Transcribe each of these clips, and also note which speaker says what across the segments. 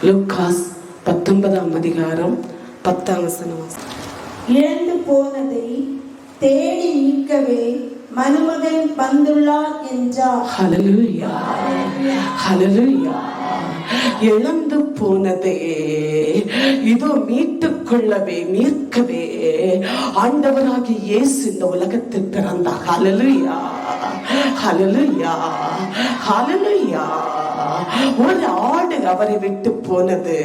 Speaker 1: லூக்காஸ் 19ஆம் அதிகாரம் 10ஆம் வசனம்.
Speaker 2: இழந்து போனதை தேடி மீட்கவே மருமகன் வந்துள்ளார் என்றார்.
Speaker 1: ஹல்லேலூயா, ஹல்லேலூயா. இழந்து போனதே இதோ மீட்டுக் கொள்ளவே மீட்கவே ஆண்டவராகிய இயேசு இந்த உலகத்தில் பிறந்தார். ஹல்லேலூயா, ஹல்லேலூயா, ஹல்லேலூயா. ஒரு ஆடு அவரை விட்டு போனது,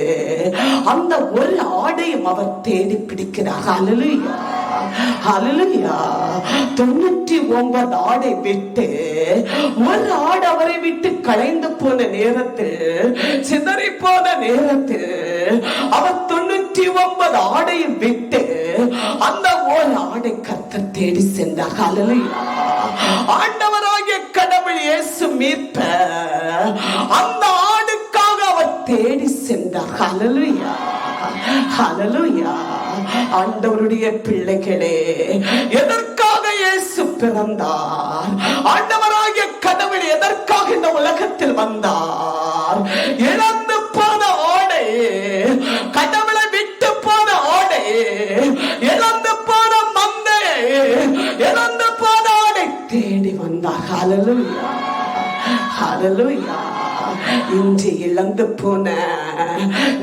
Speaker 1: அந்த ஒரு ஆடையும் அவர் தேடி பிடிக்கிறார். ஹல்லேலூயா, ஹல்லேலூயா. 99 ஆடை விட்டு ஒரு ஆடு அவரை விட்டு கலைந்து போன நேரத்தில், சிதறி போன நேரத்தில் அவர் 99 ஆடையை விட்டு அந்த ஒரு ஆடை கர்த்தர் தேடி சென்றார். ஹல்லேலூயா. ஆண்டவராகிய கடவுள் இயேசு மீட்பர் அந்த ஆடுக்காக அவர் தேடி சென்றார். ஹல்லேலூயா, ஹல்லேலூயா. ஆண்டவருடைய பிள்ளைகளே, எதற்காக இயேசு பிறந்தார்? ஆண்டவராகிய கடவுள் எதற்காக இந்த உலகத்தில் வந்தார்? இழந்து போன ஆடை, கடவுளை விட்டு போன ஆடை, இழந்து போன மந்தை, இழந்து போன ஆடை தேடி வந்தார். ஹல்லேலூயா, ஹல்லேலூயா. இன்று இழந்து போன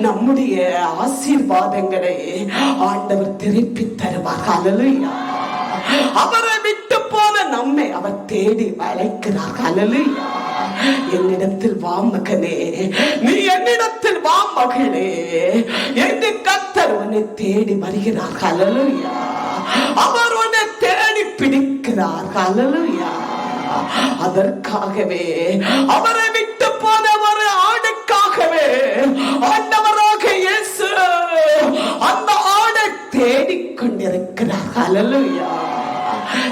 Speaker 1: நம்முடைய ஆசீர்வாதங்களை ஆண்டவர் திருப்பி தருவார். ஹல்லேலூயா. அவரை விட்டு போன நம்மை அவர் தேடி அழைக்கிறார். ஹல்லேலூயா. என்னிடத்தில் வா மகனே, நீ என்னிடத்தில் வா மகளே என்று கர்த்தர் உன்னை தேடி வருகிறார். ஹல்லேலூயா. அவர் உன்னை தேடி பிடிக்கிறார். ஹல்லேலூயா. அதற்காகவே அவரை விட்டு போன ஒரு ஆடுக்காகவே ஆண்டவராக இயேசு அந்த ஆடை தேடிக்கொண்டிருக்கிறார். ஹல்லேலூயா.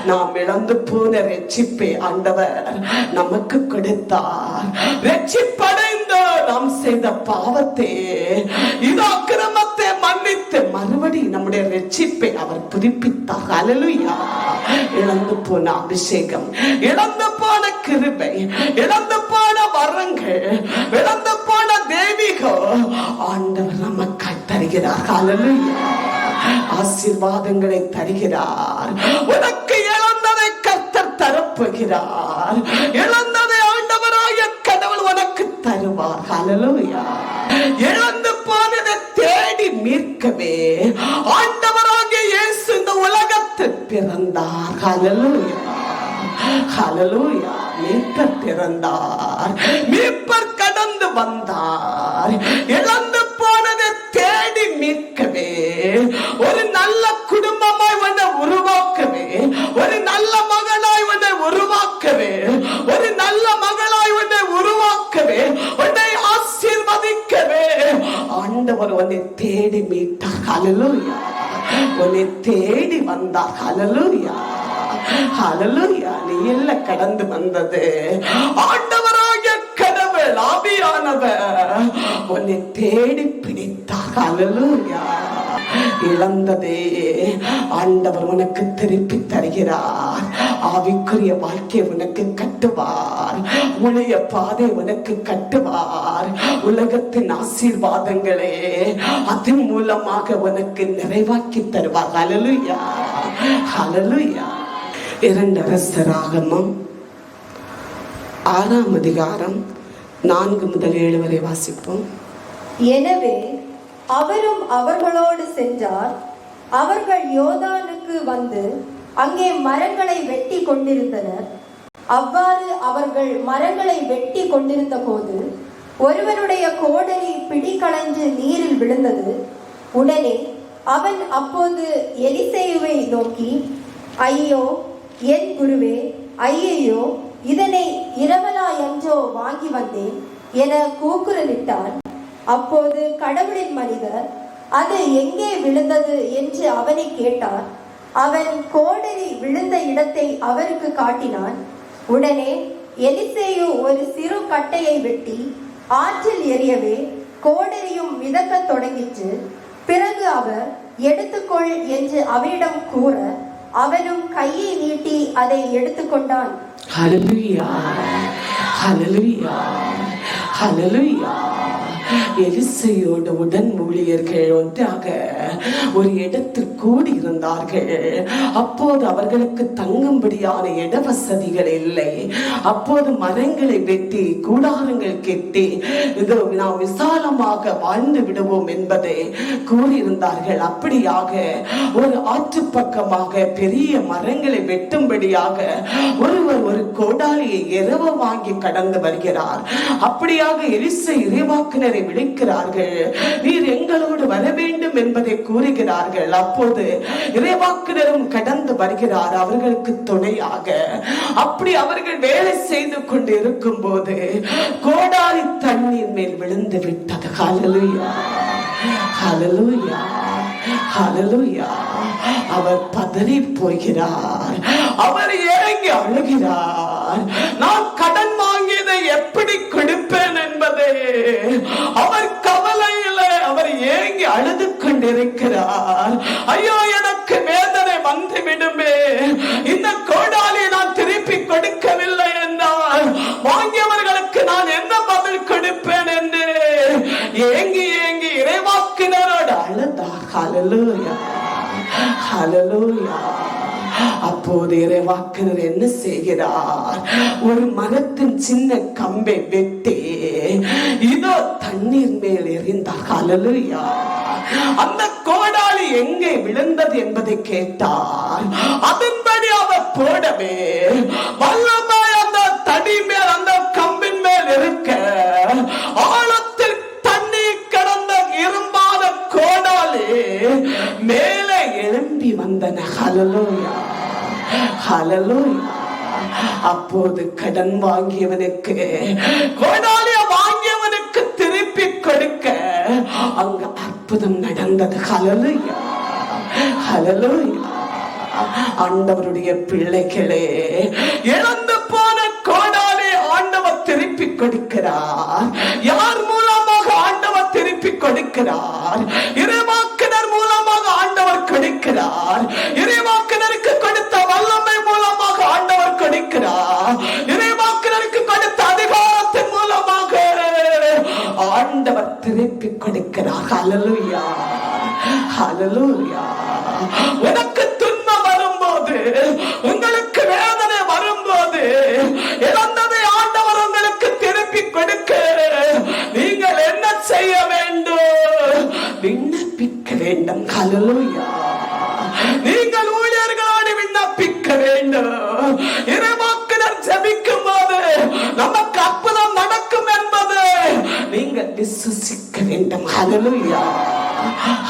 Speaker 1: நாம் இழந்து போன ரட்சிப்பை ஆண்டவர் நமக்கு கொடுத்தார். ரட்சிப்படைந்து நாம் செய்த பாவத்தை, இது அக்கிரமத்தை மன்னித்து மறுபடி நம்முடைய ரட்சிப்பை அவர் புதுப்பித்தார். ஹல்லேலூயா. இழந்து போன அபிஷேகம், இழந்து போன கிருபை, இழந்து போன வரங்கள், இழந்து போன தெய்வீகம் ஆண்டவர் நமக்கு தருகிறார். ஹல்லேலூயா. ஆசீர்வாதங்களை தருகிறார். உனக்கு இழந்ததை கர்த்தர் தரப்போகிறார். இழந்ததை ஆண்டவராகிய கடவுள் உனக்கு தருவார். ஹல்லேலூயா. இழந்து போனதை தேடி மீட்கவே ஆண்டவராகிய இயேசு இந்த உலகத்தில் பிறந்தார். ஹல்லேலூயா, ஹல்லேலூயா. மீட்பர் பிறந்தார், மீட்பர் கடந்து வந்தார். இழந்து போனதை தேடி மீட்கவே, ஒரு நல்ல குடும்பமாய் உன்னை உருவாக்கவே, ஒரு நல்ல மகனாய் உன்னை உருவாக்கவே, ஒரு நல்ல மகளாய் உன்னை உருவாக்கவே, உன்னை ஆசீர்வதிக்கவே ஆண்டவர் உன்னை தேடி மீட்டார். ஹல்லேலூயா. உன்னை தேடி வந்தார். ஹல்லேலூயா, ஹல்லேலூயா. நீ எல்லாம் கடந்து வந்தது ஆண்டவராகிய கடவுள் ஆவியானவர் உன்னை தேடி பிடித்தார். ஹல்லேலூயா. இழந்ததே ஆண்டவர் உனக்கு திருப்பி தருகிறார். ஆவிக்குரிய வாழ்க்கை உனக்கு கட்டுவார். உடைய பாதை உனக்கு கட்டுவார். உலகத்தின் ஆசீர்வாதங்களே அதன் மூலமாக உனக்கு நிறைவாக்கி தருவார். ஹல்லேலூயா, ஹல்லேலூயா. 2 அரசராகமம் 6ஆம் அதிகாரம் 4 முதல் 7 வரை வாசிப்போம்.
Speaker 3: எனவே அவரும் அவர்களோடு சென்றார். அவர்கள் யோர்தானுக்கு வந்து அங்கே மரங்களை வெட்டி கொண்டிருந்தனர். அவ்வாறு அவர்கள் மரங்களை வெட்டி கொண்டிருந்த போது ஒருவனுடைய கோடரி பிடிகளைந்து நீரில் விழுந்தது. உடனே அவன் அப்போது எலிசேயுவை நோக்கி, ஐயோ என் குருவே, ஐயையோ, இதனை இரவலாயன்றோ வாங்கி வந்தேன் என கூக்குரலிட்டான். அப்போது கடவுளின் மனிதர், அது எங்கே விழுந்தது என்று அவனை கேட்டார். அவன் கோடரி விழுந்த இடத்தை அவருக்கு காட்டினான். உடனே எலிசேயு ஒரு சிறு கட்டையை வெட்டி ஆற்றில் எறியவே கோடரியும் மிதக்கத் தொடங்கிற்று. பிறகு அவர், எடுத்துக்கொள் என்று அவனிடம் கூற, அவனும் கையை நீட்டி அதை எடுத்துக்கொண்டான்.
Speaker 1: ஹல்லேலூயா, ஹல்லேலூயா, ஹல்லேலூயா. எலிசையோடு உடன் ஊழியர்கள் ஒன்றாக ஒரு இடத்தில் கூடியிருந்தார்கள். அப்போது அவர்களுக்கு தங்கும்படியான இட வசதிகள் இல்லை. அப்போது மரங்களை வெட்டி கூடாரங்கள் கெட்டி இதோ நாம் விசாலமாக வாழ்ந்து விடுவோம் என்பதை கூறியிருந்தார்கள். அப்படியாக ஒரு ஆற்று பக்கமாக பெரிய மரங்களை வெட்டும்படியாக ஒருவர் ஒரு கோடாலியை இரவ வாங்கி கடந்து வருகிறார். அப்படியாக எலிசா இறைவாக்கினரை விളിக்கிறார்கள். நீர் எங்களோடு வர வேண்டும் என்பதை கூறுகிறார்கள். அப்போது இறைவாக்கினரும் கடந்து வருகிறார் அவர்களுக்கு துணையாக. அப்படி அவர்கள் வேலை செய்து கொண்டு இருக்கும் போது கோடாலி தண்ணீர் மேல் விழுந்து விட்டது. ஹல்லேலூயா, ஹல்லேலூயா, ஹல்லேலூயா. அவர் பதறி போகிறார். அவர் இறங்கி அழுகிறார். நான் கடன் வாங்கியதை எப்படி கொடுப்பேன் என்பது அவர் கவலையில அவர் ஏங்கி அழுது கொண்டிருக்கிறார். ஐயோ, எனக்கு வேதனை வந்து விடுமே, இந்த கோடாலியை நான் திருப்பி கொடுக்கவில்லை என்றால் வாங்கியவர்களுக்கு நான் என்ன பதில் கொடுப்பேன் என்று ஏங்கி ஏங்கி இறைவாக்கினரோடு அழுதார். ஹல்லேலூயா, ஹல்லேலூயா. அப்போது இறைவாக்கினர் என்ன செய்கிறார்? ஒரு மரத்தின் சின்ன கம்பை வெட்டி இதோ தண்ணீர் மேல் எறிந்தார். ஹல்லேலூயா. அந்த கோடாலி எங்கே விழுந்தது என்பதை கேட்டார். அதன்படி அவர் போடவே வல்லமாய் அந்த தடி மேல் அந்த கம்பின் மேல் இருக்க ஆழத்தில் தண்ணீர் கடந்த இரும்பான கோடாலி மேலே எழும்பி வந்தன. ஹல்லேலூயா, ஹல்லேலூயா. அப்போது கடன் வாங்கியவனுக்கு கோடாலிய வாங்கியவனுக்கு திருப்பி கொடுக்க அங்கு அற்புதம் நடந்தது. ஹல்லேலூயா, ஹல்லேலூயா. ஆண்டவருடைய பிள்ளைகளே, இழந்து போன கோடாலி ஆண்டவர் திருப்பி கொடுக்கிறார். யார் மூலமாக ஆண்டவர் திருப்பி கொடுக்கிறார்? இறைவாக்கினர் மூலமாக ஆண்டவர் கொடுக்கிறார். இறைவாக்கினருக்கு கொடுத்த வல்லமை மூலமாக ஆண்டவர் கொடுக்கிறார். இறைவாக்கினருக்கு கொடுத்த அதிகாரத்தின் மூலமாக ஆண்டவர் திருப்பி கொடுக்கிறார். ஹல்லேலூயா, ஹல்லேலூயா. உனக்கு துன்பம் வரும்போது, உங்களுக்கு வேதனை வரும்போது, இழந்ததை ஆண்டவர் உங்களுக்கு திருப்பி கொடுக்க நீங்கள் என்ன செய்ய வேண்டும்? விண்ணப்பிக்க வேண்டும். ஹல்லேலூயா. நீங்கள் ஊழியர்களோடு விண்ணப்பிக்க வேண்டும். இறைவாக்கினர் ஜெபிக்கும் போது நமக்கு அற்புதம் நடக்கும் என்பது நீங்கள் விசுவசிக்க வேண்டும். ஹல்லேலூயா,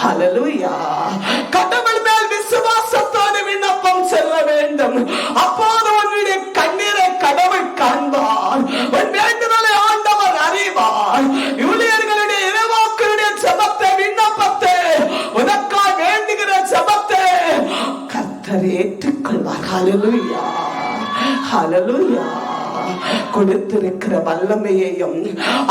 Speaker 1: ஹல்லேலூயா. கடவுள் மேல் விசுவாசத்தோடு விண்ணப்பம் செல்ல வேண்டும். அப்போது உன்னுடைய கண்ணீரை கடவுள் காண்பார். உன் வேண்டுதலை ஆண்டவர் அறிவார். ஊழியர்களுடைய இறைவாக்கினுடைய ஜெபத்தை, விண்ணப்பத்தை, உனக்காய் வேண்டுகிற ஜெபத்தை கர்த்தர் ஏற்றுக்கொள்வார். ஹல்லேலூயா, ஹல்லேலூயா. கொடுத்திருக்கிற வல்லமையையும்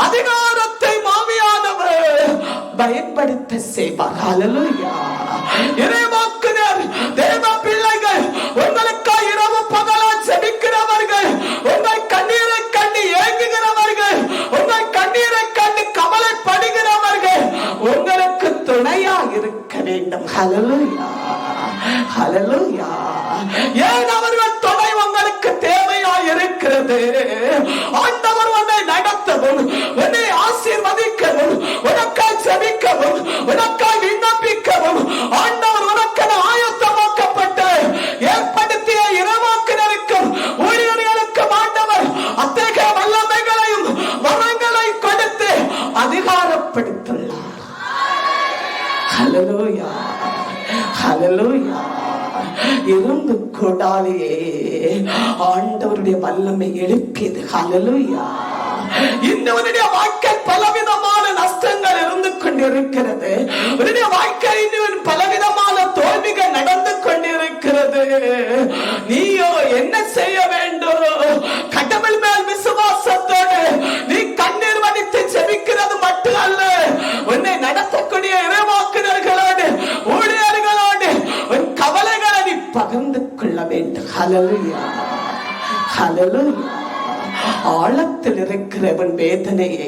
Speaker 1: அதிகாரத்தை மாவியானவர் பயன்படுத்த செய்வார். ஹல்லேலூயா. இறைவாக்கினர் தேவ பிள்ளைகள், உங்களுக்காக இரவு பகலா ஜெபிக்கிறவர்கள், உங்கள் கண்ணீரை கண்டு ஏங்குகிறவர்கள், உங்கள் கண்ணீரை கண்டு கவலைப்படுகிறவர்கள் உங்களுக்கு துணையா இருக்க வேண்டும். ஹல்லேலூயா, ஹல்லேலூயா. ஏன் அவர்கள் துணை உங்களுக்கு தேவையா இருக்கிறது? ஆண்டவர் உன்னை நடத்தவும், உன்னை ஆசீர்வதிக்கவும், உனக்காய் ஜெபிக்கவும், உனக்காய் விண்ணப்பிக்கவும் ஆண்டவர் உனக்கு ஆயத்தமாக்கப்பட்டு ஏற்படுத்திய இறைவாக்கினருக்கும் ஊழியர்களுக்கும் ஆண்டவர் அத்தகைய வல்லமைகளையும் வரங்களை கொடுத்து அதிகாரப்படுத்துள்ளார். ஹல்லேலூயா, ஹல்லேலூயா. இரும்பு கோடாலியே ஆண்டவருடைய வல்லமை எழுப்பியது. ஹல்லேலூயா. இன்னுடைய வாழ்க்கை பலவிதமான நஷ்டங்கள் இருந்து கொண்டிருக்கிறது. உன்னுடைய வாழ்க்கையில் பலவிதமான தோல்விகள் நடந்து கொண்டிருக்கிறது. நீயோ என்ன செய்ய வேண்டும்? கடவுள் மேல் விசுவாசத்தோடு நீ கண்ணீர் வடித்து ஜெபிக்கிறது மட்டும் அல்ல, உன்னை நடத்தக்கூடிய இறைவாக்கினர்களோடு, ஊழியர்களோடு உன் கவலைகளை நீ பகிர்ந்து கொள்ள வேண்டும். ஹல்லேலூயா, ஹல்லேலூயா. ஆழத்தில் இருக்கிறவன் வேதனையை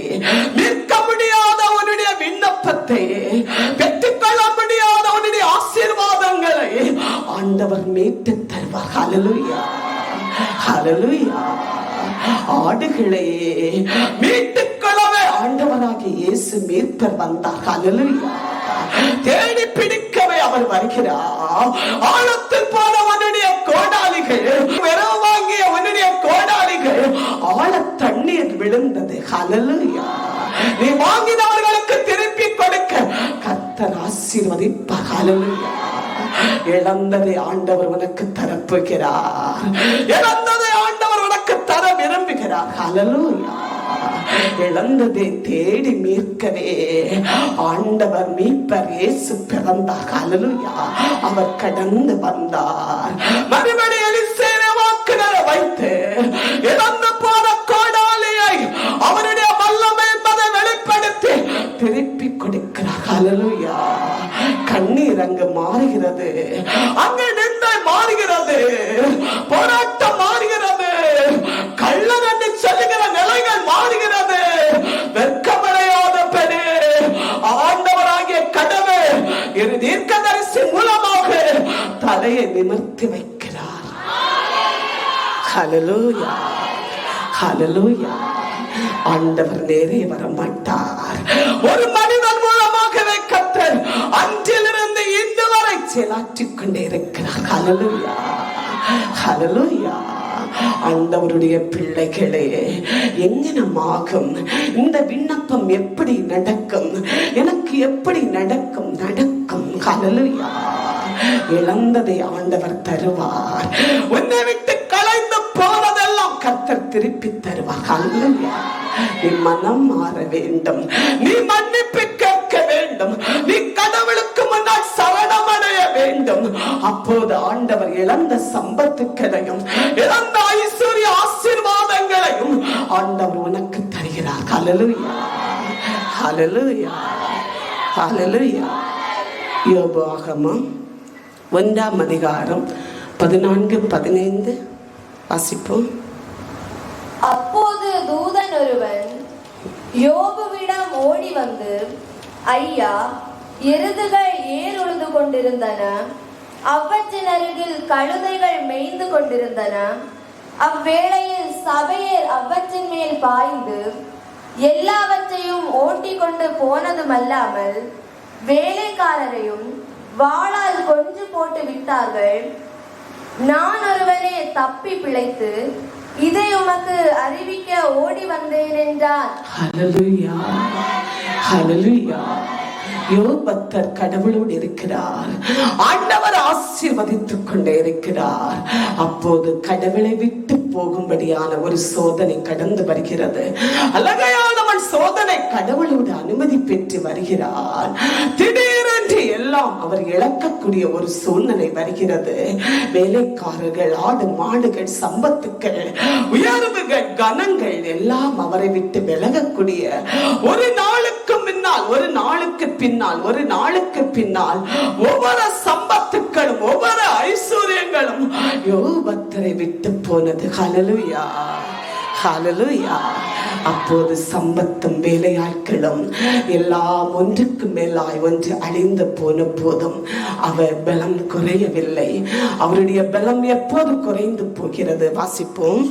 Speaker 1: நிற்க முடியாத உன்னுடைய பரலோகத்தை பெற்றுக்கொள்ள முடியாத உன்னுடைய ஆசீர்வாதங்களை ஆண்டவர் மீட்டு தருவார். ஹல்லேலூயா, ஹல்லேலூயா. ஆடுகளை மீட்டுக்கொள்ளவே ஆண்டவராகிய இயேசு மீட்பர் வந்தார். ஹல்லேலூயா. தேடி பிடிக்கவே அவர் வருகிறார். ஆழத்தில் போன உன்னுடைய கோடாலிகள், வெறும் வாங்கிய உன்னுடைய கோடாலிகள் ஆழ தண்ணீர் விழுந்தது. ஹல்லேலூயா. நீ வாங்கினவர்களுக்கு திருப்பி கொடுக்க கர்த்தர் ஆசீர்வதிப்பார். ஹல்லேலூயா. இழந்ததை ஆண்டவர் உனக்கு தரப்போகிறார். இழந்ததை ஆண்டவர் உனக்கு தர விரும்புகிறார். ஹல்லேலூயா. இழந்ததை தேடி மீட்கவே ஆண்டவர் மீட்பர் இயேசு பிறந்தார். ஹல்லேலூயா. அவர் கடந்து வந்தார். மறுபடியும் எலிசேனை வாக்குனரை வைத்து இழந்து போன கோடாலியை அவருடைய வல்லமை என்பதை வெளிப்படுத்தி திருப்பி கொடுக்கிறார். ஹல்லேலூயா. கண்ணீர் அங்கு மாறுகிறது, அங்கு நிந்தை மாறுகிறது, போராட்டம் மாறுகிறது, கள்ளன் என்று சொல்லுகிற நிலைகள் மாறுகிறது. வெட்கமடையாத பெண் ஆண்டவராகிய கடவுள் இரு தீர்க்கதரிசி மூலமாக தலையை நிமிர்த்தி வைக்கிறார். ஹல்லேலூயா, ஹல்லேலூயா. ஆண்டவர் நேரே வர மாட்டார். ஒரு மனிதன் மூலமாகவே கர்த்தர் அன்றிலிருந்து இன்று வரை செயலாற்றிக் கொண்டே இருக்கிறார். ஹல்லேலூயா, ஹல்லேலூயா. ஆண்டவருடைய பிள்ளைகளே, எங்கனமாகும் இந்த விண்ணப்பம் எப்படி நடக்கும், எனக்கு எப்படி நடக்கும்? நடக்கும். ஹல்லேலூயா. இழந்ததை ஆண்டவர் தருவார். உன்னை விட்டு கலைந்து போனதெல்லாம் கர்த்தர் திருப்பி தருவார். ஹல்லேலூயா. நீ மனம் மாற வேண்டும், நீ மன்னிப்பு கேட்க வேண்டும், நீ கடவுளுக்கு முன்னால் சரணமடைய வேண்டும். அப்போது ஆண்டவர் இழந்த சம்பத்துக்களையும் இழந்த ஐஸ்வர்ய ஆசீர்வாதங்களையும் ஆண்டவர் உனக்கு தருகிறார். ஹல்லேலூயா, ஹல்லேலூயா, ஹல்லேலூயா. யோபாகமம் 1ஆம் அதிகாரம் 14-15 வாசிப்போம்.
Speaker 3: அப்போது தூதன் ஒருவன் யோபுவிடம் ஓடி வந்து, ஐயா, எருதுகள் ஏர் உழுது கொண்டிருந்தன, அவற்றின் அருகில் கழுதைகள் மேய்ந்து கொண்டிருந்தன. அவ்வேளையில் சபையர் அவற்றின் மேல் பாய்ந்து எல்லாவற்றையும் ஓட்டி கொண்டு போனதுமல்லாமல் வேலைக்காரரையும் வாளால் கொன்று போட்டு விட்டார்கள். நான் ஒருவனே தப்பி பிழைத்து இதை உமக்கு அறிவிக்க ஓடி வந்தேன் என்றார்.
Speaker 1: ஹல்லேலூயா, ஹல்லேலூயா. யோபத்தர் கடவுளோடு இருக்கிறார். ஆண்டவர் ஆசீர்வதித்துக் கொண்டே இருக்கிறார். அப்போது கடவுளை விட்டு போகும்படியான ஒரு சோதனை கடந்து வருகிறது. அழகையானவன் சோதனை கடவுளோடு அனுமதி பெற்று வருகிறார். திடீரென்று எல்லாம் அவர் இழக்கக்கூடிய ஒரு சூழ்நிலை வருகிறது. வேலைக்காரர்கள், ஆடு மாடுகள், சம்பத்துக்கள், உயர்வுகள், கனங்கள் எல்லாம் அவரை விட்டு விலகக்கூடிய ஒரு நாளுக்கு முன்னால், ஒரு நாளுக்கு பின்னால், ஒரு நாளுக்கு பின்னால் ஒவ்வொரு சம்பத்துக்களும் ஒவ்வொரு ஐஸ்வர்யங்களும் யோபத்தரை விட்டு போனது. ஹல்லேலூயா, ஹல்லேலூயா. அப்போது சம்பத்தும் வேலையாட்களும் எல்லாம் ஒன்றுக்கு மேலாய் ஒன்று அழிந்து போன போதும் அவர் பலம் குறையவில்லை. அவருடைய பலம் எப்போது குறைந்து போகிறது? வாசிப்போம்.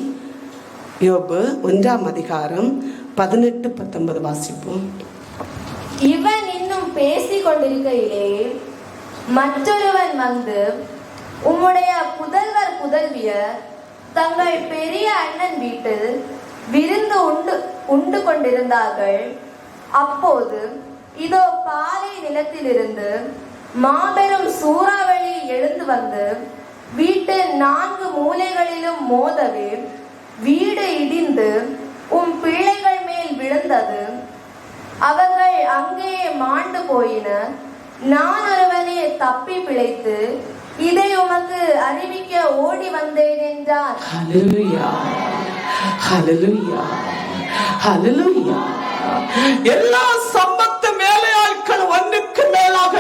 Speaker 1: யோபு 1ஆம் அதிகாரம் 18-19 வாசிப்போம்.
Speaker 3: இவன் இன்னும் பேசிக் கொண்டிருக்கையிலே மற்றொருவன் வந்து, உம்முடைய புதல்வர் புதல்வியர் தங்கள் பெரிய அண்ணன் வீட்டில் விருந்து உண்டு கொண்டிருந்தார்கள். அப்போது இதோ பாலை நிலத்திலிருந்து மாபெரும் சூறாவளி எழுந்து வந்து வீட்டின் 4 மூலைகளிலும் மோதவே வீடு இடிந்து உம் பிள்ளைகள் மேல் விழுந்தது. அவர்கள் அங்கேயே மாண்டு போயினர். நான் ஒருவனே தப்பி பிழைத்து இதை உமக்கு அறிவிக்க ஓடி வந்தேன் என்றார்.
Speaker 1: ஹல்லேலூயா, ஹல்லேலூயா, ஹல்லேலூயா. எல்லா சம்பத்து மேலையாட்கள் ஒன்றுக்கு மேலாக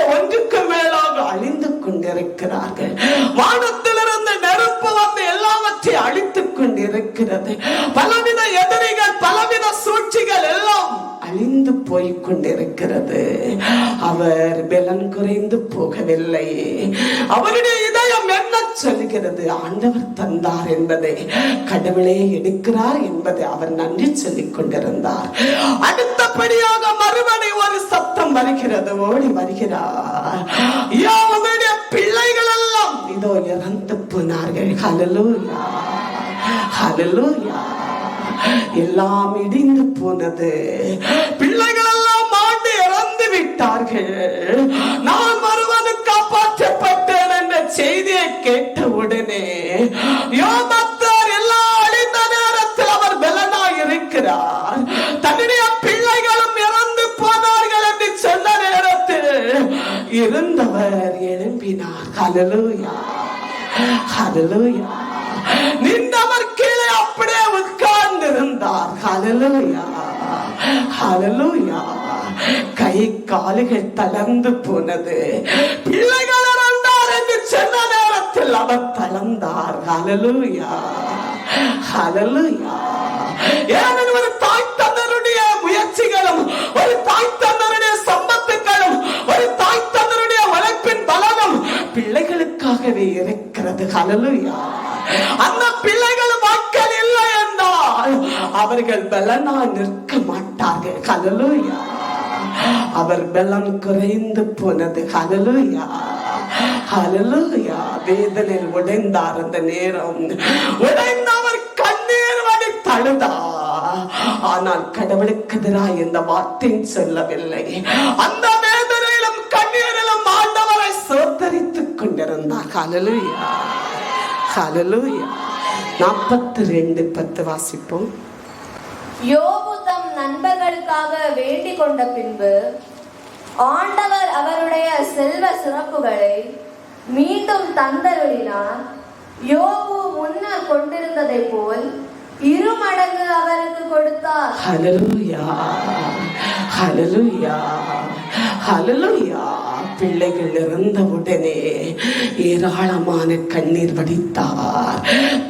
Speaker 1: அழிந்து கொண்டிருக்கிறார்கள். வானத்திலிருந்து நெருப்பு வந்து எல்லாவற்றையும் அழித்துக் கொண்டிருக்கிறது. பலவித எதிரிகள், பலவித சூழ்ச்சிகள் எல்லாம் அழிந்து போய் கொண்டிருக்கிறது. அவர் பலன் குறைந்து போகவில்லை. அவருடைய இதயம் என்ன சொல்லுகிறது? ஆண்டவர் தந்தார் என்பதை, கடவுளே எடுக்கிறார் என்பதை அவர் நன்றி சொல்லிக் கொண்டிருந்தார். அடுத்தபடியாக மறுபடி ஒரு சத்தம் வருகிறது, ஓடி வருகிறார். அவருடைய பிள்ளைகள் எல்லாம் இதோ இறந்து போனார்கள். ஹல்லேலூயா, ஹல்லேலூயா. எல்லாம் இடிந்து போனது, பிள்ளைகள் எல்லாம் மாண்டு இறந்து விட்டார்கள். நான் வருவது காப்பாற்றப்பட்டேன் என்ற செய்தியை கேட்ட உடனே யோபத்தார் எல்லாம் அழிந்த நேரத்தில் அவர் பலனாய் இருக்கிறார். தன்னுடைய பிள்ளைகளும் இறந்து போனார்கள் என்று சொன்ன நேரத்தில் இருந்தவர் எழும்பினார். ஹல்லேலூயா, ஹல்லேலூயா. நின்றவர் கீழே அப்படியே உட்கார்ந்து இருந்தார். ஹல்லேலூயா, ஹல்லேலூயா. கை கால்கள் தளர்ந்து போனது. பிள்ளைகள் இறந்தார் என்று சொன்ன நேரத்தில் அவர் தளர்ந்தார். ஹல்லேலூயா, ஹல்லேலூயா. ஏனெனில் ஒரு தாய் தந்தருடைய முயற்சிகளும், ஒரு தாய் தந்தருடைய சம்பத்துகளும், ஒரு தாய் தந்தருடைய உழைப்பின் பலனும் பிள்ளைகளுக்காகவே இருக்கிறது. ஹல்லேலூயா. அந்த பிள்ளைகள் மக்கள் இல்லை என்றால் அவர்கள் பலனா நிற்க மாட்டார்கள். ஹல்லேலூயா. அவர் பலன் குறைந்து போனது. ஹல்லேலூயா, ஹல்லேலூயா. வேதனையில் உடைந்தார். அந்த நேரம் உடைந்த அவர் கண்ணீர் வடித்து அழுதார். ஆனால் கடவுளுக்கு எதிராக இந்த வார்த்தையை சொல்லவில்லை. அந்த வேதனையிலும் கண்ணீரிலும் ஆண்டவரை சோதரித்துக் கொண்டிருந்தார். ஹல்லேலூயா, ஹல்லேலூயா. 42:10 வாசிப்போம்.
Speaker 3: யோபு தம் நண்பர்களுக்காக வேண்டிக் கொண்ட பின்பு ஆண்டவர் அவருடைய செல்வ சிறப்புகளை மீண்டும் தந்தருளினார். யோபு முன்னர் கொண்டிருந்ததை போல் 2 மடங்கு அவருக்கு கொடுத்தார்.
Speaker 1: ஹல்லேலூயா, ஹல்லேலூயா, ஹல்லேலூயா. பிள்ளைகள் இறந்த உடனே ஏராளமான கண்ணீர் வடித்தார்.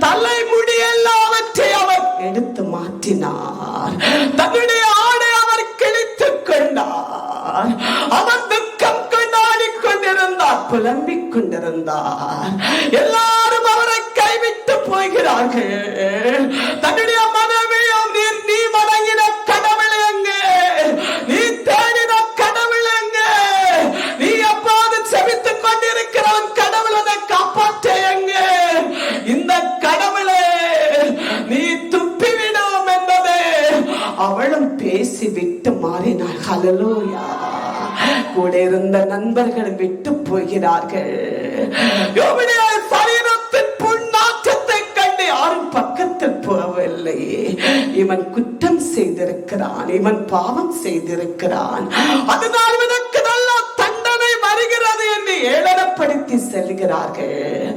Speaker 1: தலைமுடி எல்லாவற்றை அவர் எடுத்து மாற்றினார். தன்னுடைய ஆடை அவர் கிழித்துக் கொண்டார். அவர் துக்கம் கொண்டாடி கொண்டிருந்தார், புலம்பிக் கொண்டிருந்தார். எல்லாரும் அவரை கைவிட்டு போகிறார்கள். தன்னுடைய மனைவியும், நீ வணங்கின கடவுள் எங்கே? நீ தேடின கடவுள் எங்கே? நீ எப்போது செபித்துக் கொண்டிருக்கிறவன் கடவுள் அதை காப்பாற்ற எங்கே? இந்த கடவுளே நீ துப்பிவிடும் என்பதே அவளும் பேசி விட்டு மாறினாள். ஹல்லேலூயா. கூட இருந்த நண்பர்கள் விட்டு போகிறார்கள். யோபுடைய சரீரத்தின் புண்ணாற்றத்தை கண்டு யாரும் பக்கத்தில் போகவில்லை. இவன் குற்றம் செய்திருக்கிறான், இவன் பாவம் செய்திருக்கிறான், அதனால் இவனுக்கு நல்ல தண்டனை வருகிறது என்று ஏளனப்படுத்தி செல்கிறார்கள்.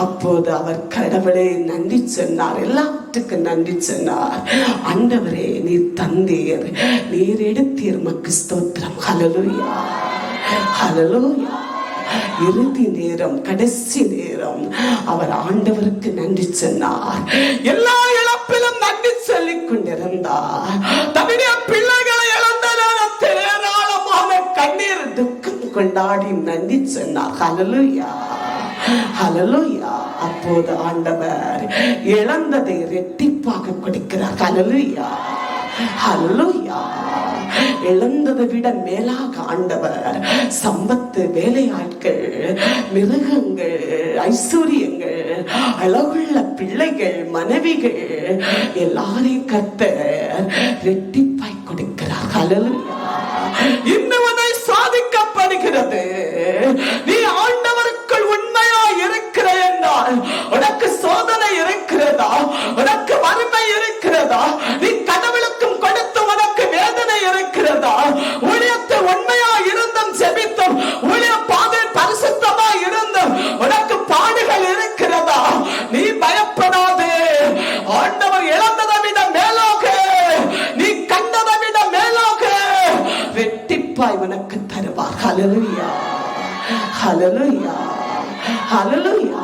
Speaker 1: அப்போது அவர் கடவுளை நன்றி சொன்னார், எல்லாத்துக்கும் நன்றி சொன்னார். ஆண்டவரே, நீர் தந்தீர், நீர் எடுத்தீர், மக்கு ஸ்தோத்திரம். ஹல்லேலூயா, ஹல்லேலூயா. இறுதி நேரம், கடைசி நேரம் அவர் ஆண்டவருக்கு நன்றி சொன்னார். எல்லா இழப்பிலும் நன்றி சொல்லிக் கொண்டிருந்தார். தன்னுடைய பிள்ளைகளை இழந்த நேரத்தில் ஏராளமான கண்ணீர் துக்கம் கொண்டாடி நன்றி சொன்னார். ஹல்லேலூயா, ஹல்லேலூயா. அப்போது ஆண்டவர் இழந்ததை இரட்டிப்பாக கொடுக்கிறார். ஹல்லேலூயா, ஹல்லேலூயா. இழந்ததை விட மேலாக ஆண்டவர் சம்பத்து, வேலையாட்கள், மிருகங்கள், ஐஸ்வர்யங்கள், அழகுள்ள பிள்ளைகள், மனைவிகள் எல்லாரையும் கர்த்தர் இரட்டிப்பாய் கொடுக்கிறார். ஹல்லேலூயா. இன்னும் அதை சாதிக்கப்படுகிறது. நீ ஆண்டவருக்குள் உண்மையா இருக்கிற என்றால் உனக்கு சோதனை இருக்கிறதா? உனக்கு வறுமை இருக்கிறதா? நீ கடவுளுக்கும் கொடுத்து உனக்கு வேதனை இருக்கிறதா? ஊழியத்தை உண்மையா இருந்தும் செபித்தும், ஊழிய பாதை பரிசுத்தமா இருந்தும் உனக்கு பாடுகள் இருக்கிறதா? நீ பயப்படாதே. ஆண்டவர் இழந்ததை விட மேலாக, நீ கண்டதை விட மேலாக வெட்டிப்பாய் உனக்கு தருவார். ஹல்லேலூயா, ஹல்லேலூயா, ஹல்லேலூயா.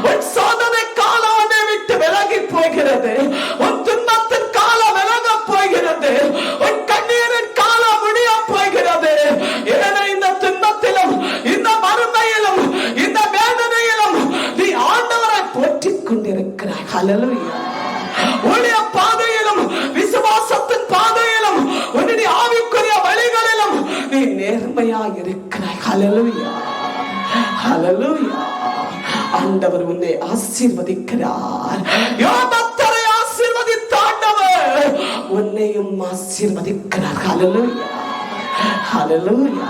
Speaker 1: உன் சோதனை காலம் உன்னை விட்டு விலகி போகிறது. உன் துன்பத்தின் காலம் விலக போகிறது. உன் கண்ணீரின் காலம் முடிய போகிறது. ஏன்னா இந்த ஹல்லேலூயா. ஊழிய பாதையிலும் விசுவாசத்தின் பாதையிலும் உன்னுடைய ஆவிக்குரிய வழிகளிலும் நீ நேர்மையாக இருக்கிறாய். ஹல்லேலூயா, ஹல்லேலூயா. ஆண்டவர் உன்னை ஆசீர்வதிக்கிறார். யோபத்தை ஆசீர்வதித்த ஆண்டவர் உன்னையும் ஆசீர்வதிக்கிறார். ஹல்லேலூயா, ஹல்லேலூயா.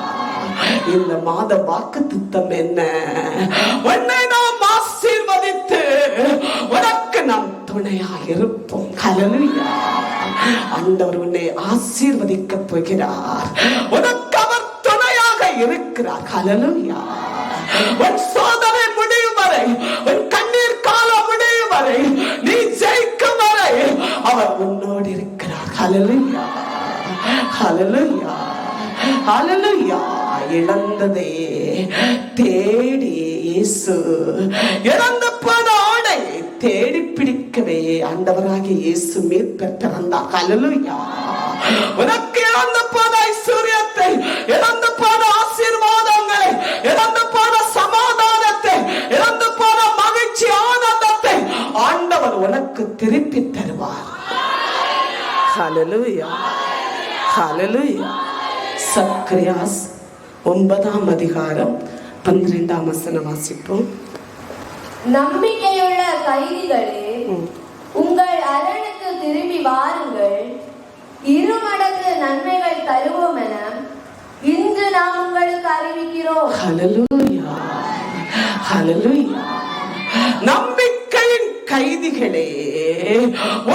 Speaker 1: இந்த மாத வாக்குத்தத்தம் என்ன? உன்னை நாம் ஆசீர்வதித்து உனக்கு நாம் துணையாக இருப்போம். ஹல்லேலூயா. ஆண்டவர் உன்னை ஆசீர்வதிக்க போகிறார். உனக்கு அவர் துணையாக இருக்கிறார். ஹல்லேலூயா. உன் சோதனை முடியும் வரை, உன் கண்ணீர் காலம் முடியும் வரை, நீ ஜெயிக்கும் வரை அவர் உன்னோடு இருக்கிறார். ஹல்லேலூயா, ஹல்லேலூயா, ஹல்லேலூயா. இழந்ததே தேடி இயேசு, இழந்து போன ஆடை தேடி பிடிக்கவே ஆண்டவராகிய இயேசு மீட்பர் பிறந்தார். ஹல்லேலூயா. உனக்கு இழந்து போன ஐஸ்வர்யத்தை, இழந்து போன ஆசீர்வாதங்களை, இழந்து போன சமாதானத்தை, இழந்து போன மகிழ்ச்சி ஆனந்தத்தை ஆண்டவர் உனக்கு திருப்பி தருவார். ஹல்லேலூயா, ஹல்லேலூயா. சக்கரியாஸ் 9ஆம் அதிகாரம் 12ஆம் வசனம் வாசிப்போம்.
Speaker 3: நம்பிக்கையுள்ள கைதிகளே, உங்கள் அரணுக்கு திரும்பி வாருங்கள், 2 மடங்கு நன்மைகள் தருவோம் என இன்று நாம் உங்களுக்கு அறிவிக்கிறோம்.
Speaker 1: ஹல்லேலூயா, ஹல்லேலூயா. நம்பிக்கையின் கைதிகளே,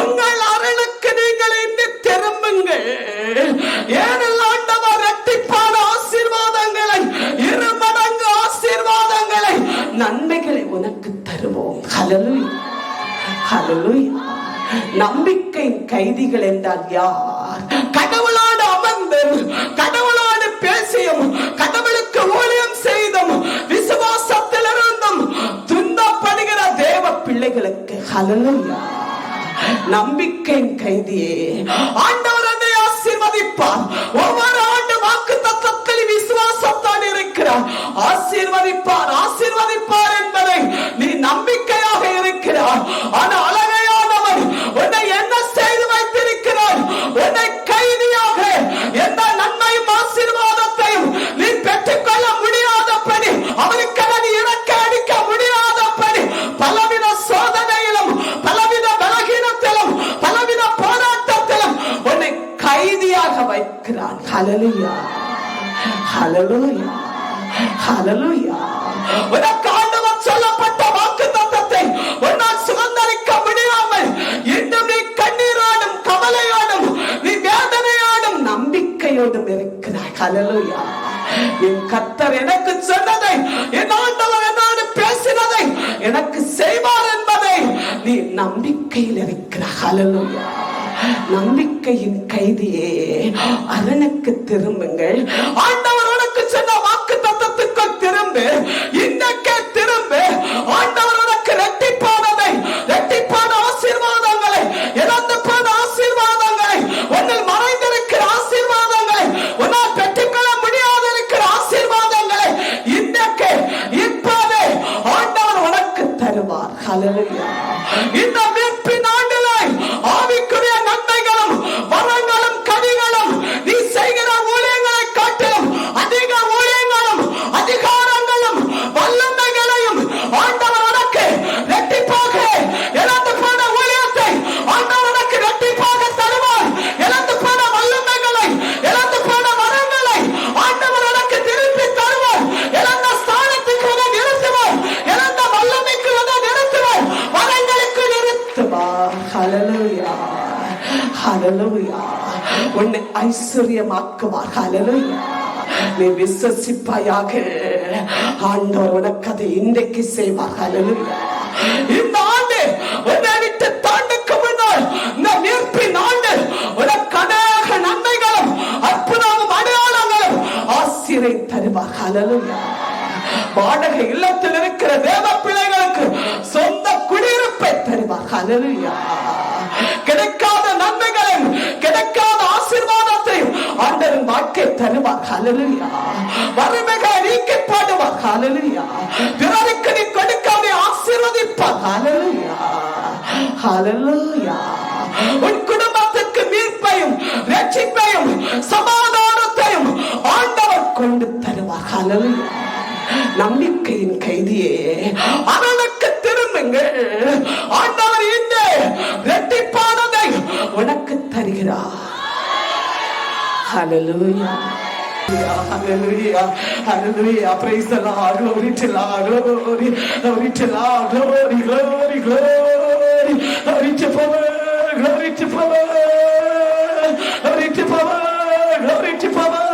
Speaker 1: உங்கள் அரணுக்கு நீங்கள் இன்று திரும்புங்கள். ஏனெல்லாம் ஆண்டவர் இரட்டிப்பான ஆசீர்வாதங்களை, 2 மடங்கு ஆசீர்வாதங்களை, நன்மைகளை உனக்கு தருவோம். ஹல்லேலூயா, ஹல்லேலூயா. நம்பிக்கையின் கைதிகள் என்றால் யார்? கடவுளோடு அமர்ந்து, கடவுளோடு பேசியும், கடவுளுக்கு ஊழியம் செய்தும், விசுவாசத்தில் இருந்தும் துன்பப்படுகிற தேவ பிள்ளைகளுக்கு. ஹல்லேலூயா. நம்பிக்கையின் கைதியே, ஆண்டவர் என்னை ஆசீர்வதிப்பார். ஒவ்வொரு ஆண்டு வாக்குத்தத்தத்தில் விசுவாசத்தோடு இருக்கிறார். ஆசீர்வதிப்பார், ஆசீர்வதிப்பார் என்பதை நீ நம்பிக்கையாக இருக்கிறார். ஆனால் அழகையானவர் உன்னை என்ன செய்து வைத்திருக்கிறார்? உன்னை கைதியாக எந்த நன்மையும் ஆசீர்வாதத்தையும் நீ பெற்றுக்கொள்ள முடியாதபடி, அவருக்கு நீ இறக்க அடிக்க முடியாதபடி, பலவித சோதனையிலும், பலவித பலகீனத்திலும், பலவித போராட்டத்திலும் உன்னை கைதியாக வைக்கிறான். ஹல்லேலூயா, ஹல்லேலூயா, ஹல்லேலூயா. உனக்கு ஆண்டவர் சொல்லப்பட்ட வாக்குத்தத்தத்தை உன்னால் சுதந்தரிக்க முடியாமல் இன்னும் நீ கண்ணீரோடும், கவலையோடும், நீ வேதனையோடும், நம்பிக்கையோடும் இருக்கிறாய். ஹல்லேலூயா. என் கர்த்தர் எனக்கு சொன்னதை, என் ஆண்டவர் என்னோடு பேசினதை எனக்கு செய்வார் என்பதை நீ நம்பிக்கையில் இருக்கிறாய். ஹல்லேலூயா. நம்பிக்கையின் கைதியே, அரணுக்கு திரும்புங்கள். ஆண்டவர் உனக்கு சொன்ன வாக்குத்தத்தத்துக்குள் திரும்பு. இன்றைக்கே திரும்பு. ஆண்டவர் உனக்கு இரட்டிப்பானதை, இரட்டிப்பான ஆசீர்வாதங்களை, இழந்து போன ஆசீர்வாதங்களை, உன்னில் மறைந்திருக்கிற ஆசீர்வாதங்களை, உன்னால் பெற்றுக்கொள்ள முடியாத இருக்கிற ஆசீர்வாதங்களை இன்றைக்கே, இப்போதே ஆண்டவர் உனக்கு தருவார். ஹல்லேலூயா. இந்த மீட்பின் ஆண்டிலே ஆவிக்குரிய நன்மைகளும், வரங்களும், கனிகளும், நீ செய்கிற ஊழியங்களை காட்டிலும் அதிக ஊழியங்களும், அதிகாரங்களும், வல்லமைகளையும் ஆண்டவர் உனக்கு இரட்டிப்பாக, இழந்து போன ஊழியத்தை ஆண்டவர் உனக்கு இரட்டிப்பாக தருவார். இழந்து போன வல்லமைகளை, இழந்து போன வரங்களை ஆண்டவர் உனக்கு திருப்பி தருவார். இழந்த ஸ்தானத்துக்கு உன்னை நிறுத்துவார். இழந்த வல்லமைக்கு உன்னை நிறுத்துவார். வரங்களுக்கு நிறுத்துவார். ஹல்லேலூயா, ஹல்லேலூயா. உன்னை ஐஸ்வர்யமாக்குவார். ஹல்லேலூயா. நீ விசுவசிப்பாயாக, ஆண்டவர் உனக்கு அதை இன்றைக்கு செய்வார். ஹல்லேலூயா. இந்த ஆண்டு உன்னை விட்டு தாண்டுக்கு முன்னால், இந்த மீட்பின் ஆண்டு உனக்கு அநேக நன்மைகளும், அற்புதமும், அடையாளங்களும், ஆசீர்வாதம் தருவார். ஹல்லேலூயா. வாடகை இல்லத்தில் இருக்கிற தேவ பிள்ளைகளுக்கு சொந்த குடியிருப்பை தருவார். ஹல்லேலூயா. கிடைக்காத நன்மைகளையும், கிடைக்காத ஆசீர்வாதத்தையும் ஆண்டவரின் வாழ்க்கை தருவார். ஹல்லேலூயா. வறுமைகளை நீக்கி போடுவார். ஹல்லேலூயா. பிறருக்கு நீ கொடுக்காத ஆசீர்வதிப்பார். ஹல்லேலூயா, ஹalleluya. உன் குடும்பத்துக்கு மீட்பையும் ரட்சிப்பையும் சமாதானத்தையும் ஆண்டவர் கொண்டு தருவார். ஹalleluya. நம்பிக்கையின் கைதியே, அவனுக்கு திரும்புங்கள். ஆண்டவர் இந்த இரட்டிப்பானதை உனக்கு தருகிறார். ஹalleluya. Hallelujah, hallelujah, praise the Lord, glory to Lord, glory, glory to Lord, glory, glory, glory, glory to power, glory to power, glory to power, glory to power,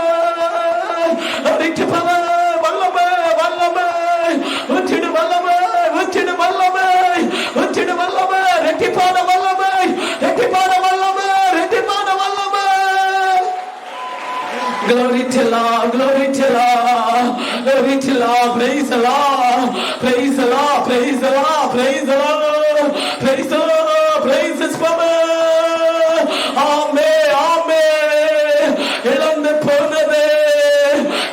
Speaker 1: glory to power, vallame, vallame, uthidu vallame, uthidu vallame, uthidu vallame, rettipada vallame, rettipada vallame, rettipada vallame. Glory to Lord, glory to Lord, glory to Lord, praise the Lord, praise the Lord, praise the Lord, praise the Lord, praise the Lord, praise His power. Amen, amen. இழந்து போனது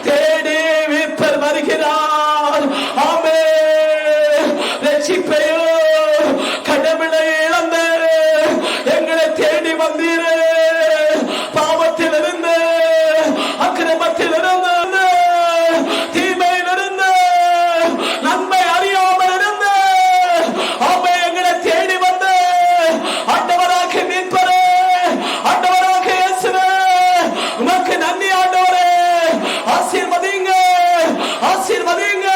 Speaker 1: தேடி மீட்பர் வருகிறார். ஆமென். ரட்சிப்பையோ கடவுளை இழந்து எங்களை தேடி வந்தீரே. பாவத்திலிருந்து, அக்கிரமத்திலிருந்து, தீமையிலிருந்து, நன்மை அறியாமல் இருந்து ஆமென் எங்களை தேடி வந்து ஆண்டவராக மீட்பரே, ஆண்டவராக இயேசுவே, உமக்கு நன்றி ஆண்டவரே. ஆசீர்வதிங்க, ஆசீர்வதிங்க.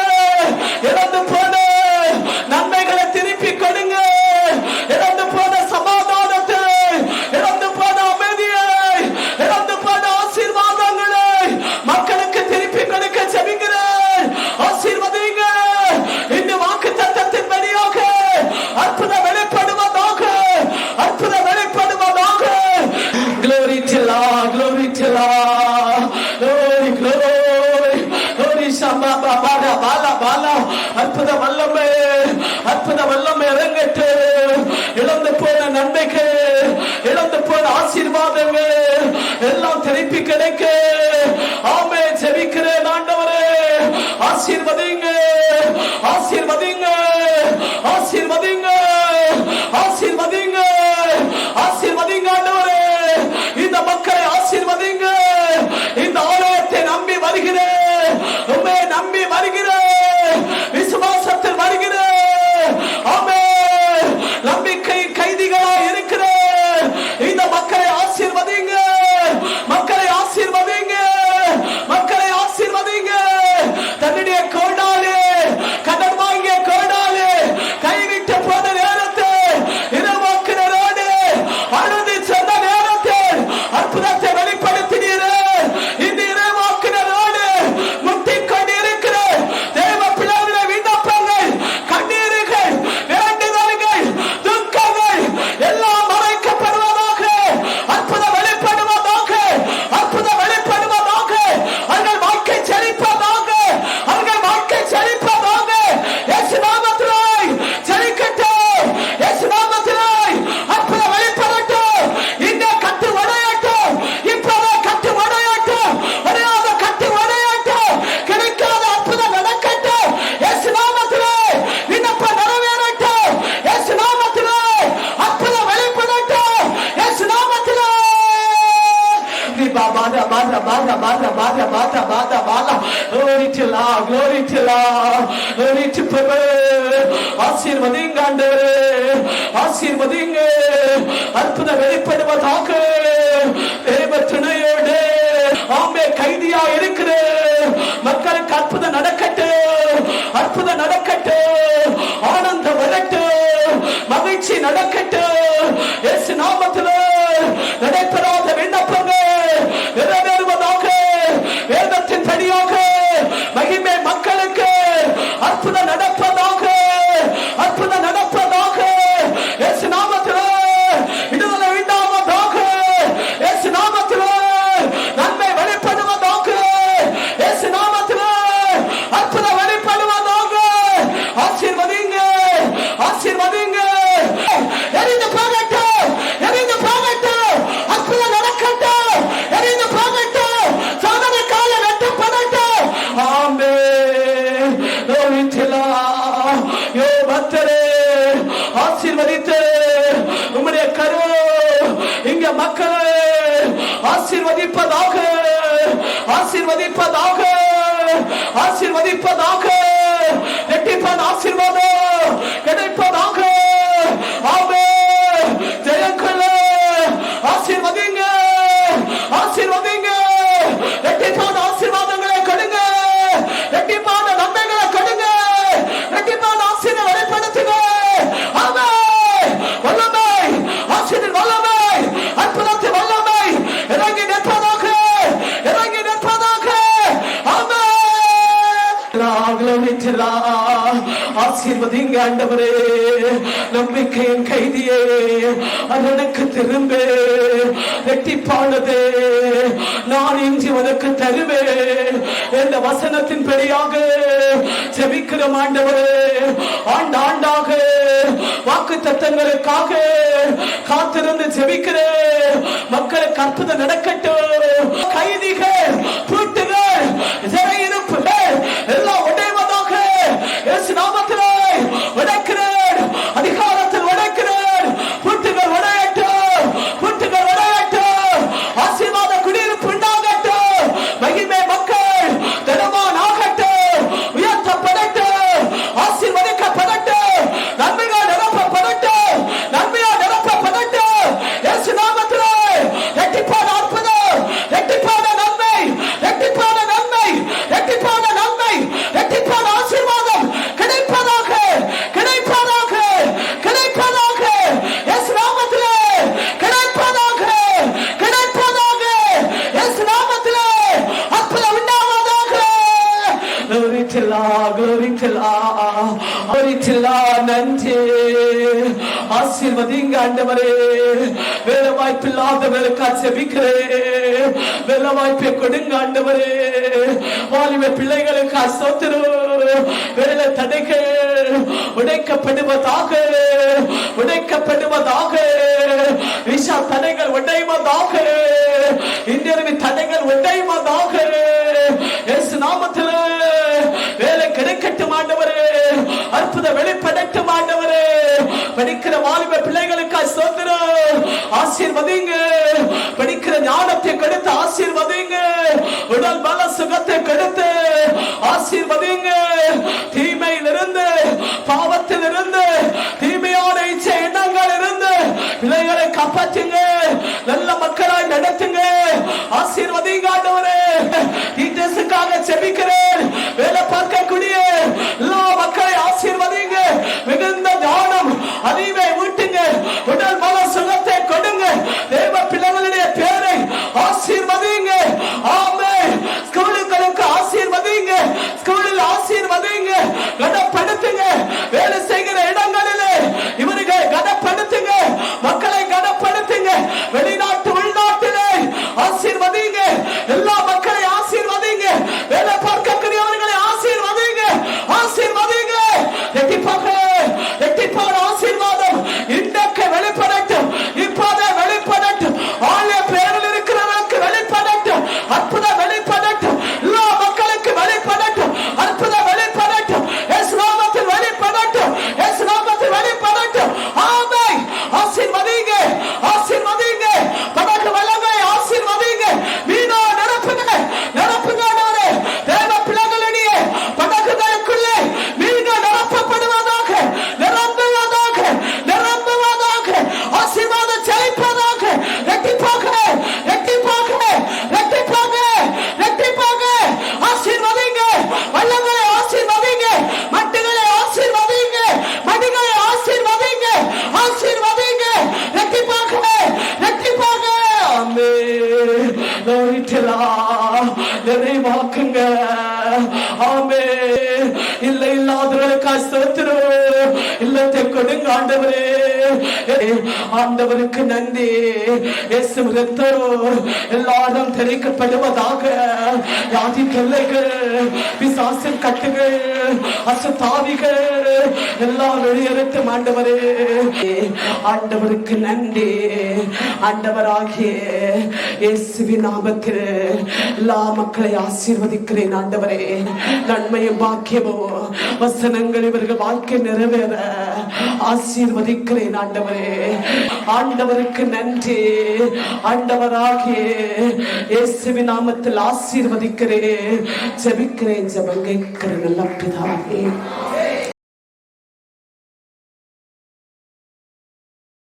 Speaker 1: இழந்து போன நன்மைகளை திருப்பி கொடுங்க. இழந்து போன சமாதானத்தை, இழந்து போன அமைதியை, இழந்து போன ஆசீர்வாதங்களை மக்களுக்கு திருப்பி கொடுக்க செபிக்கிறேன். ஆசீர்வதிங்க. இந்த வாக்குத்தத்தத்தின் வழியாக அற்புதம் வெளிப்படுவதாக, அற்புதம் வெளிப்படுவதாக. Glory to Lord, glory to Lord, glory, glory, glory. Shama bala bala bala. அற்புத வல்லமை, அற்புத வல்லமை இறங்கட்டு. இழந்து போன நன்மைகள், இழந்து போன ஆசீர்வாதங்கள் எல்லாம் திருப்பி கிடைக்க ஆமென் ஜெபிக்கிறேன் ஆண்டவரே. ஆசீர்வதிங்க, ஆசீர்வதிங்க, ஆசீர்வதிங்க, ஆசீர்வதிங்க, ஆசீர்வதிங்க ஆண்டவரே. இந்த மக்களை ஆசீர்வதிங்க. இந்த ஆலயத்தை நம்பி வருகிறேன், உம்மை நம்பி வருகிறேன், விசுவாசத்தில் வருகிறேன். ஆமென். நம்பிக்கை கைதிகளாய் இருக்கிறேன். இந்த மக்களை ஆசீர்வதிங்க, மக்களை ஆசீர்வதிங்க, மக்களை ஆசீர்வதிங்க. தன்னுடைய கோடாலே, கடன் வாங்கிய கோடாலே கைவிட்டு போன நேரத்தை, இரவாக்கினரோடு அழுது சொன்ன நேரத்தில் அற்புதத்தை வெளிப்படுத்தினீரே. இந்த இரவாக்கினரோடு முட்டிக் கொண்டிருக்கிற தேவ பிள்ளைகளுடைய விண்ணப்பங்கள், கண்ணீர்கள், வேண்டுதல்கள், துக்கங்கள் எல்லாம் மறைக்கப்படுவதாக, அற்புதம் வெளிப்படுவதாக, அற்புதம் வெளிப்படுவதாக. அவர்கள் வாழ்க்கை செழிப்பதாக, அவர்கள் வாழ்க்கை செழிப்பதாக. இயேசு நாமத்திலே செழிக்கட்டும், இயேசு நாமத்திலே அற்புதம் வெளிப்படட்டும். இந்த கட்டு உடையட்டும், இப்பவே கட்டு உடையட்டும், உடையாத கட்டு உடையட்டும், கிடைக்காத அற்புதம் நடக்கட்டும். இயேசு நாமத்திலே விண்ணப்பம் நிறைவேறட்டும். இயேசு நாமத்திலே அற்புதம் வெளிப்படட்டும். இயேசு நாமத்திலே பாதா பாதா பாதா பாதா பாதா பாதா பாதா பாதா. Glory to Lord, glory to Lord, glory to power. ஆசீர்வதிங்க ஆண்டவரே, ஆசீர்வதிங்க. அற்புதம் வெளிப்படுவதாக. தேவ துணையோடு ஆமென் கைதியா இருக்கிறேன். மக்களுக்கு அற்புதம் நடக்கட்டும், அற்புதம் நடக்கட்டும், ஆனந்தம் வரட்டும், மகிழ்ச்சி நடக்கட்டும். இயேசு நாமத்திலே நடைபெறாத விண்ணப்பங்கள் நிறைவேறுவதாக. வேதத்தின் படியாக மகிமை மக்களுக்கு அற்புதம் நடப்பதாக, அற்புதம் நடப்பதாக. இயேசு நாமத்திலே விடுதலை உண்டாவதாக. இயேசு நாமத்திலே நன்மை வெளிப்படுவதாக. இயேசு நாமத்திலே அற்புதம் வெளிப்படுவதாக. ஆசீர்வதிங்க, ஆசீர்வதிங்க. எரிந்து போகட்டும், எரிந்து போகட்டும், அற்புதம் நடக்கட்டும், எரிந்து போகட்டும், சாதனை கால வெட்டப்படட்டும். ஆமென். glory to Lord. யோ பக்தரே ஆசீர்வதித்து ஆசீர்வதிப்பதாக, ஆசீர்வதிப்பதாக, ஆசீர்வதிப்பதாக. இரட்டிப்பான ஆசீர்வாதம் கிடைப்பதாக. ஆமென். ஜெயங்கொள்ள ஆசீர்வதிங்க, ஆசீர்வதிங்க. இரட்டிப்பான ஆசீர்வாதங்களை கொடுங்க, இரட்டிப்பான நன்மைகளை கொடுங்க, இரட்டிப்பான ஆசீர்வாதம் வெளிப்படுத்துங்க. ஆமென். வல்லமை, ஆசீர்வாத வல்லமை, அற்புதத்தின் வல்லமை இறங்கி நிற்பதாக, இறங்கி நிற்பதாக. ஆமென். ஆசீர்வதிங்க ஆண்டவரே. நம்பிக்கையின் கைதியே, அதனுக்கு திரும்ப இரட்டிப்பானது நான் இன்று உனக்கு தருவேன் என்ற வசனத்தின் படியாக ஜெபிக்கிற ஆண்டவரே. ஆண்டாண்டாக வாக்கு தத்தங்களுக்காக காத்திருந்து ஜெபிக்கிற மக்களுக்கு அற்புதம் நடக்கட்டும். கைதிகள், பூட்டுகள், சிறையிருப்புகள் எல்லாம் உடைவதாக இயேசு நாமத்திலே உடைக்கிறேன். அதிகாரத்தில் உடைக்கிறேன். பூட்டுகள் உடையட்டும், பூட்டுகள் உடையட்டும். ஆசீர்வாத குடியிருப்பு உண்டாகட்டும். மகிமை மக்கள் தினமான் ஆகட்டும், உயர்த்தப்படட்டும், ஆசீர்வதிக்கப்படட்டும், நன்மைகள் நிரப்பப்படட்டும், நன்மையால் நிரப்பப்படட்டும். இயேசு நாமத்திலே இரட்டிப்பான அற்புதம், இரட்டிப்பான நன்மை, இரட்டிப்பான நன்மை, இரட்டிப்பான நன்மை, இரட்டிப்பான ஆசீர்வாதம் கிடைப்பதாக, கிடைப்பதாக, கிடைப்பதாக. இயேசு நாமத்திலே கிடைப்பதாக, கிடைப்பதாக. இயேசு நாமத்திலே அற்புதம் உண்டாவதாக. Glory to Allah, glory to Allah, glory to Allah. நன்றி. ஆசீர்வதிங்க ஆண்டவரே. வேலை வாய்ப்பு இல்லாதவருக்கு ஜெபிக்கிறேன். வேலை வாய்ப்பை கொடுங்க ஆண்டவரே. வாலிப பிள்ளைகளுக்கு ஸ்தோத்திரம். வேலை தடைகள் உடைக்கப்படுவதாக, உடைக்கப்படுவதாக. விசா தடைகள் உடைவதாக, இன்றைய தடைகள் உடைவதாக. இயேசு நாமத்திலே வேலை கிடைக்கட்டும் ஆண்டவரே. அற்புதம் வெளிப்படட்டும் ஆண்டவரே. படிக்கிற வாலிப பிள்ளைகளுக்கு ஸ்தோத்திரம். ஆசீர்வதிங்க. படிக்கிற ஞானத்தை கொடுத்து ஆசீர்வதிங்க. உடல் பல சுகத்தை கொடுத்து ஆசீர்வதிங்க. தீமையிலிருந்து, பாவத்திலிருந்து, தீமையான இச்சை எண்ணங்கள் இருந்து பிள்ளைகளை காப்பாற்றுங்க. நல்ல மக்களாய் நடத்துங்க. ஆசீர்வதிங்க ஆண்டவரே. டீச்சர்ஸுக்காக ஜெபிக்கிறேன். வேலை பார்க்கக்கூடிய எல்லா மக்களை ஆசீர்வதிங்க. மிகுந்த ஞானம், அறிவை ஊட்டுங்க. உடல் மன சுகத்தை கொடுங்க. தேவ பிள்ளைகளுடைய பேரை ஆசீர்வதிங்க. ஆமென். ஸ்கூலுக்கு ஆசீர்வதிங்க. ஸ்கூலில் ஆசீர்வதிங்க. கனப்படுத்துங்க. வேலை செய்கிற இடங்களிலே இவர்களை கனப்படுத்துங்க. மக்களை கனப்படுத்துங்க. வெளிநாட்டு உள்நாட்டிலே ஆசீர்வதிங்க. எல்லா மக்களை ஆசீர்வதிங்க. வேலை பார்க்கக்கூடியவர்களை ஆசீர்வதிங்க. ஆசீர்வதிங்க. இரட்டிப்பாக, இரட்டிப்பான ஆசீர்வாதம் இன்றைக்கு வெளிப்படட்டும். இப்போதே வெளிப்படட்டும். ஆலய பேரில் இருக்கிறவர்களுக்கு வெளிப்படட்டும். அற்புதம் வெளிப்படட்டும். எல்லா மக்களுக்கு வெளிப்படட்டும். அற்புதம் வெளிப்படட்டும். இயேசு நாமத்தில் வெளிப்படட்டும். இயேசு நாமத்தில் வெளிப்படட்டும். ஆமென். ஆசீர்வதிங்க, ஆசீர்வதிங்க. படகு வல்லமை ஆசீர்வதிங்க. வீணா நிரப்புங்க, நிரப்புங்க ஆண்டவரே. தேவ பிள்ளைகளிடையே படகுகளுக்குள்ளே வீணா நிரப்பப்படுவதாக, நிரம்புவதாக, நிரம்புவதாக. ஆசீர்வாதம் செழிப்பதாக. இரட்டிப்பாக, இரட்டிப்பாக, இரட்டிப்பாக, இரட்டிப்பாக. ஆசீர்வதிங்க. வல்லங்களை ஆசீர்வதிங்க. மட்டுகளை ஆசீர்வதிங்க. மடிகளை ஆசீர்வதிங்க. ஆசீர்வதிங்க. இரட்டிப்பாக, இரட்டிப்பாக. ஆமென். Glory to Allah. நிறைவாக்குங்க. ஆமென். இல்லை இல்லாதவர்களுக்கு ஸ்தோத்திரம். இல்லத்தை கொடுங்க ஆண்டவரே. ஆண்டவருக்கு நன்றி. இயேசு ரத்தம் எல்லாரும் தெரிவிக்கப்படுவதாக. வியாதி தொல்லைகள், பிசாசின் கட்டுகள், அசுத்தாவிகள் எல்லாம் வெளியேறட்டும் ஆண்டவரே. ஆண்டவருக்கு நன்றி. ஆண்டவராகிய இயேசுவின் நாமத்தில் எல்லா மக்களை ஆசீர்வதிக்கிறேன் ஆண்டவரே. நன்மையும் பாக்கியமும் வசனங்கள் இவர்கள் வாழ்க்கை நிறைவேற ஆசீர்வதிக்கிறேன் ஆண்டவரே. ஆண்டவருக்கு நன்றி. ஆண்டவராகிய இயேசுவின் நாமத்தில் ஆசீர்வதிக்கிறேன், ஜெபிக்கிறேன், ஜெபம் கேட்கிற நல்ல பிதாவே.